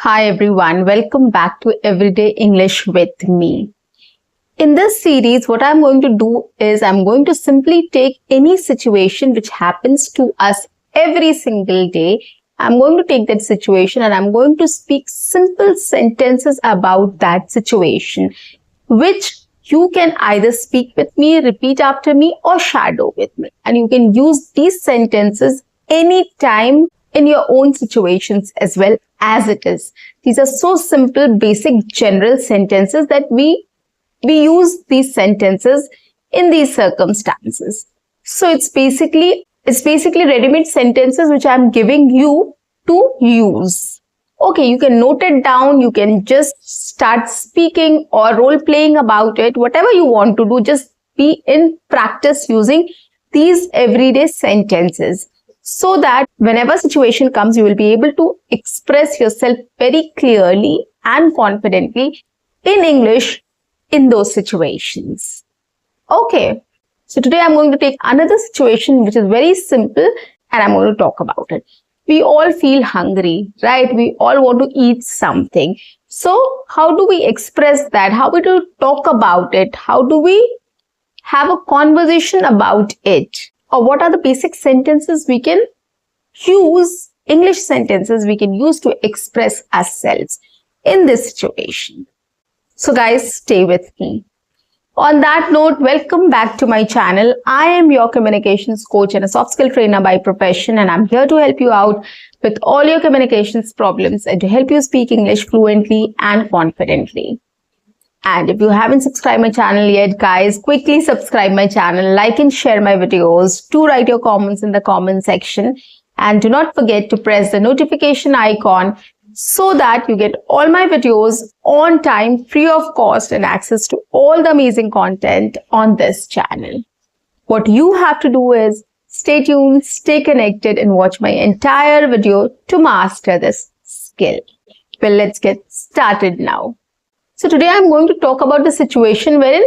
Hi everyone, welcome back to Everyday English with me. In this series, what I'm going to do is I'm going to simply take any situation which happens to us every single day. I'm going to take that situation and I'm going to speak simple sentences about that situation, which you can either speak with me, repeat after me, or shadow with me. And you can use these sentences anytime in your own situations as well as it is. These are so simple, basic, general sentences that we use these sentences in these circumstances. So it's basically ready-made sentences which I'm giving you to use. Okay, you can note it down, you can just start speaking or role-playing about it, whatever you want to do, just be in practice using these everyday sentences, so that whenever situation comes, you will be able to express yourself very clearly and confidently in English in those situations. Okay, so today I'm going to take another situation which is very simple and I'm going to talk about it. We all feel hungry, right? We all want to eat something. So how do we express that? How do we talk about it? How do we have a conversation about it? Or what are the basic sentences we can use, English sentences we can use to express ourselves in this situation? So guys, stay with me. On that note, welcome back to my channel. I am your communications coach and a soft skill trainer by profession, and I'm here to help you out with all your communications problems and to help you speak English fluently and confidently. And if you haven't subscribed my channel yet, guys, quickly subscribe my channel, like and share my videos, do write your comments in the comment section, and do not forget to press the notification icon so that you get all my videos on time, free of cost, and access to all the amazing content on this channel. What you have to do is stay tuned, stay connected, and watch my entire video to master this skill. Well, let's get started now. So today I'm going to talk about the situation wherein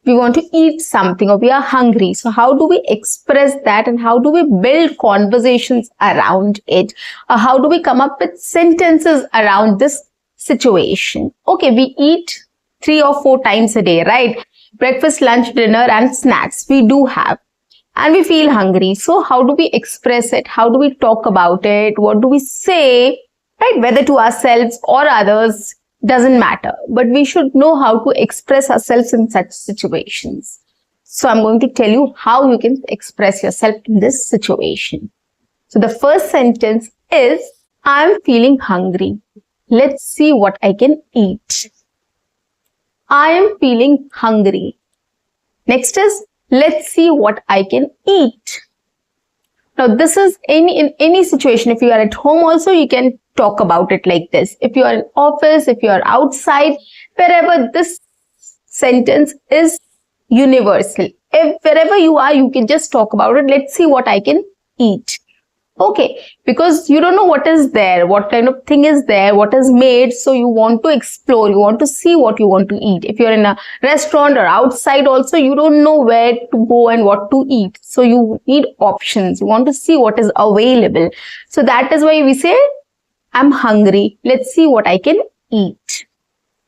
we want to eat something or we are hungry. So how do we express that and how do we build conversations around it? Or how do we come up with sentences around this situation? Okay, we eat 3 or 4 times a day, right? Breakfast, lunch, dinner and snacks we do have. And we feel hungry. So how do we express it? How do we talk about it? What do we say? Right? Whether to ourselves or others, doesn't matter, but we should know how to express ourselves in such situations. So I'm going to tell you how you can express yourself in this situation. So the first sentence is, I'm feeling hungry. Let's see what I can eat. I am feeling hungry. Next is, let's see what I can eat. Now this is in any situation. If you are at home also, you can talk about it like this. If you are in office, if you are outside, wherever, this sentence is universal. If wherever you are, you can just talk about it. Let's see what I can eat. Okay, because you don't know what is there, what kind of thing is there, what is made. So you want to explore, you want to see what you want to eat. If you're in a restaurant or outside also, you don't know where to go and what to eat. So you need options. You want to see what is available. So that is why we say, I'm hungry. Let's see what I can eat.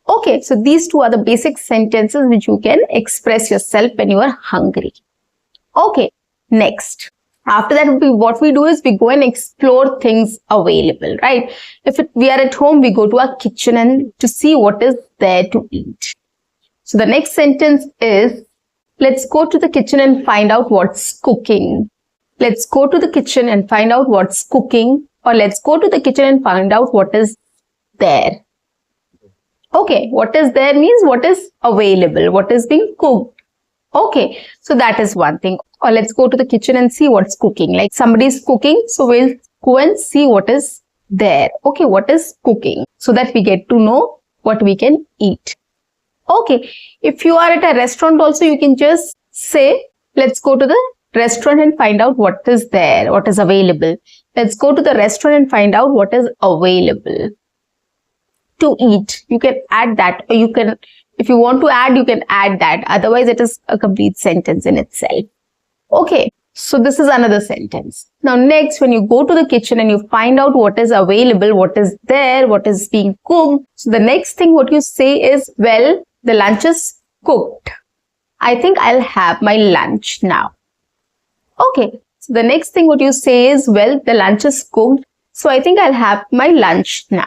Okay, so these two are the basic sentences which you can express yourself when you are hungry. Okay, next. After that, what we do is we go and explore things available, right? If we are at home, we go to our kitchen and to see what is there to eat. So the next sentence is, let's go to the kitchen and find out what's cooking. Let's go to the kitchen and find out what's cooking. Or let's go to the kitchen and find out what is there. Okay, what is there means what is available, what is being cooked. Okay, so that is one thing. Or let's go to the kitchen and see what's cooking. Like somebody is cooking, so we'll go and see what is there. Okay, what is cooking, so that we get to know what we can eat. Okay, if you are at a restaurant also, you can just say, let's go to the restaurant and find out what is there, what is available. Let's go to the restaurant and find out what is available to eat. You can add that, or you can, if you want to add, you can add that. Otherwise, it is a complete sentence in itself. Okay, So this is another sentence. Now next, when you go to the kitchen and you find out what is available, what is there, what is being cooked. So the next thing what you say is, well, the lunch is cooked. I think I'll have my lunch now. Okay. So the next thing what you say is, well, the lunch is cooked. So I think I'll have my lunch now.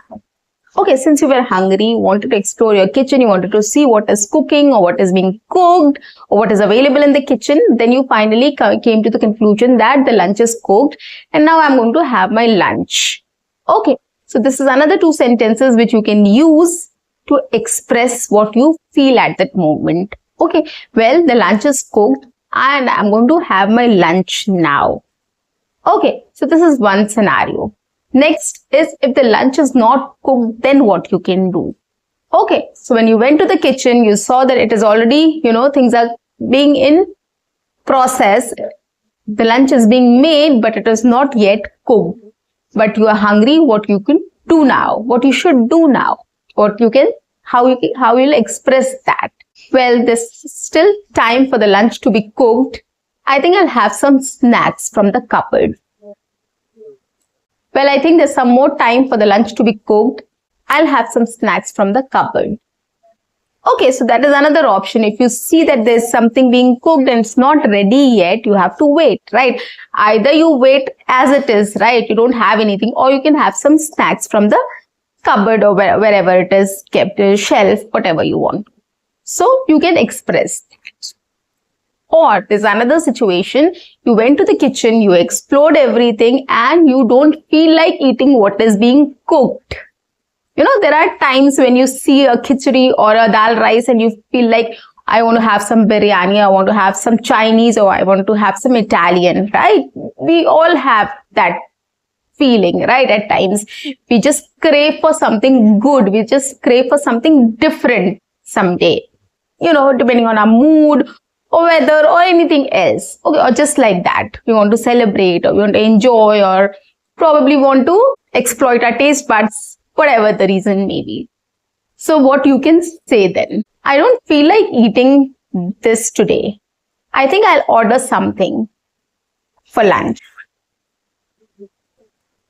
Okay, since you were hungry, you wanted to explore your kitchen, you wanted to see what is cooking or what is being cooked or what is available in the kitchen, then you finally came to the conclusion that the lunch is cooked and now I'm going to have my lunch. Okay, so this is another two sentences which you can use to express what you feel at that moment. Okay, well, the lunch is cooked and I'm going to have my lunch now. Okay, so this is one scenario. Next is, if the lunch is not cooked, then what you can do. Okay, so when you went to the kitchen, you saw that it is already, things are being in process. The lunch is being made, but it is not yet cooked. But you are hungry, what you can do now, what you should do now, how you'll express that. Well, there's still time for the lunch to be cooked. I think I'll have some snacks from the cupboard. Well, I think there's some more time for the lunch to be cooked. I'll have some snacks from the cupboard. Okay, so that is another option. If you see that there's something being cooked and it's not ready yet, you have to wait, right? Either you wait as it is, right? You don't have anything, or you can have some snacks from the cupboard or wherever it is kept, shelf, whatever you want. So you can express that. Or there's another situation, you went to the kitchen, you explored everything and you don't feel like eating what is being cooked. There are times when you see a khichdi or a dal rice and you feel like, I want to have some biryani, I want to have some Chinese, or I want to have some Italian, right? We all have that feeling, right? At times, we just crave for something good. We just crave for something different someday, depending on our mood or weather or anything else. Okay, or just like that. We want to celebrate or we want to enjoy or probably want to exploit our taste buds, whatever the reason may be. So what you can say then? I don't feel like eating this today. I think I'll order something for lunch.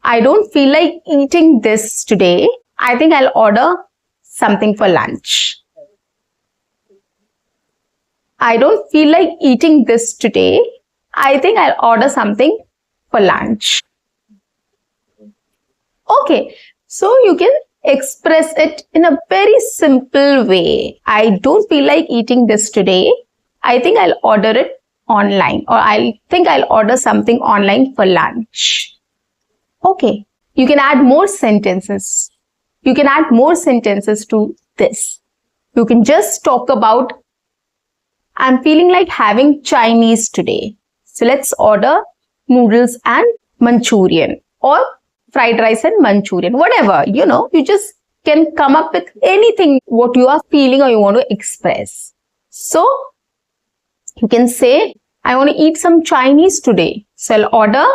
I don't feel like eating this today. I think I'll order something for lunch. I don't feel like eating this today. I think I'll order something for lunch. Okay, so you can express it in a very simple way. I don't feel like eating this today. I think I'll order it online, or I think I'll order something online for lunch. Okay, you can add more sentences. You can add more sentences to this. You can just talk about, I'm feeling like having Chinese today. So let's order noodles and Manchurian, or fried rice and Manchurian, whatever, you just can come up with anything what you are feeling or you want to express. So you can say, I want to eat some Chinese today. So I'll order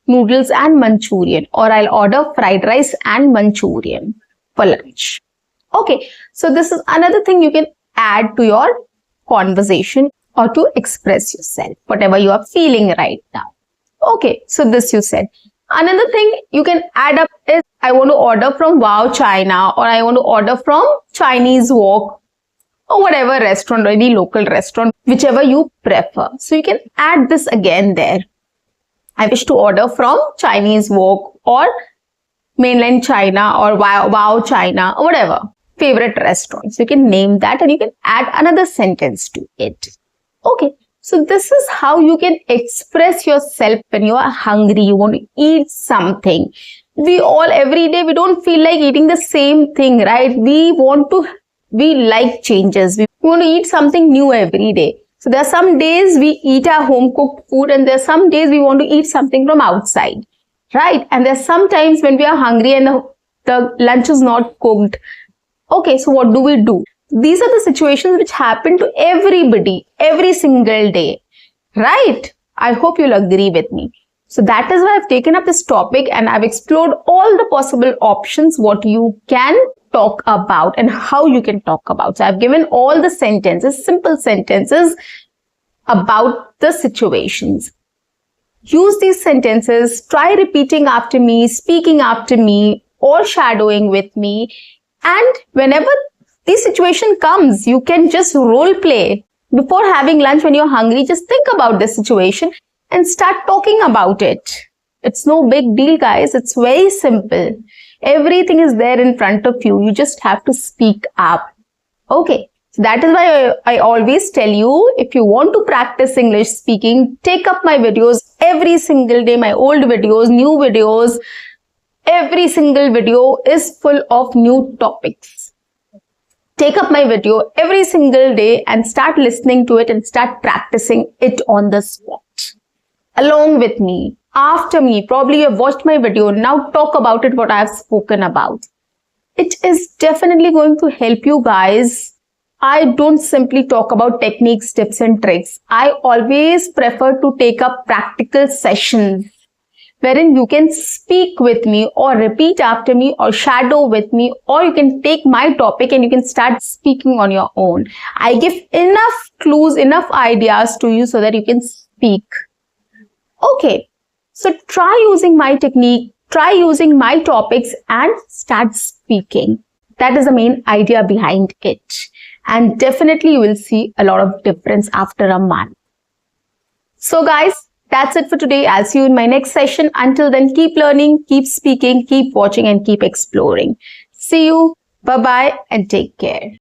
noodles and Manchurian, or I'll order fried rice and Manchurian for lunch. Okay, so this is another thing you can add to your conversation or to express yourself, whatever you are feeling right now. Okay, so this you said. Another thing you can add up is, I want to order from Wow China, or I want to order from Chinese Wok, or whatever restaurant, or any local restaurant, whichever you prefer. So you can add this again there. I wish to order from Chinese Wok or mainland China or Wow China or whatever favorite restaurants. You can name that and you can add another sentence to it. Okay, so this is how you can express yourself when you are hungry, you want to eat something. We all, every day, we don't feel like eating the same thing, right? We like changes. We want to eat something new every day. So there are some days we eat our home cooked food and there are some days we want to eat something from outside, right? And there's sometimes when we are hungry and the lunch is not cooked. Okay, so what do? These are the situations which happen to everybody, every single day, right? I hope you'll agree with me. So that is why I've taken up this topic and I've explored all the possible options, what you can talk about and how you can talk about. So I've given all the sentences, simple sentences about the situations. Use these sentences, try repeating after me, speaking after me, or shadowing with me. And whenever the situation comes, you can just role play. Before having lunch when you're hungry, just think about this situation and start talking about it. It's no big deal, guys. It's very simple. Everything is there in front of you. You just have to speak up. Okay. So that is why I always tell you, if you want to practice English speaking, take up my videos every single day, my old videos, new videos. Every single video is full of new topics. Take up my video every single day and start listening to it and start practicing it on the spot. Along with me, after me, probably you have watched my video. Now talk about it, what I have spoken about. It is definitely going to help you guys. I don't simply talk about techniques, tips and tricks. I always prefer to take up practical sessions wherein you can speak with me or repeat after me or shadow with me, or you can take my topic and you can start speaking on your own. I give enough clues, enough ideas to you so that you can speak. Okay, so try using my technique, try using my topics and start speaking. That is the main idea behind it. And definitely you will see a lot of difference after a month. So guys, that's it for today. I'll see you in my next session. Until then, keep learning, keep speaking, keep watching and keep exploring. See you. Bye-bye and take care.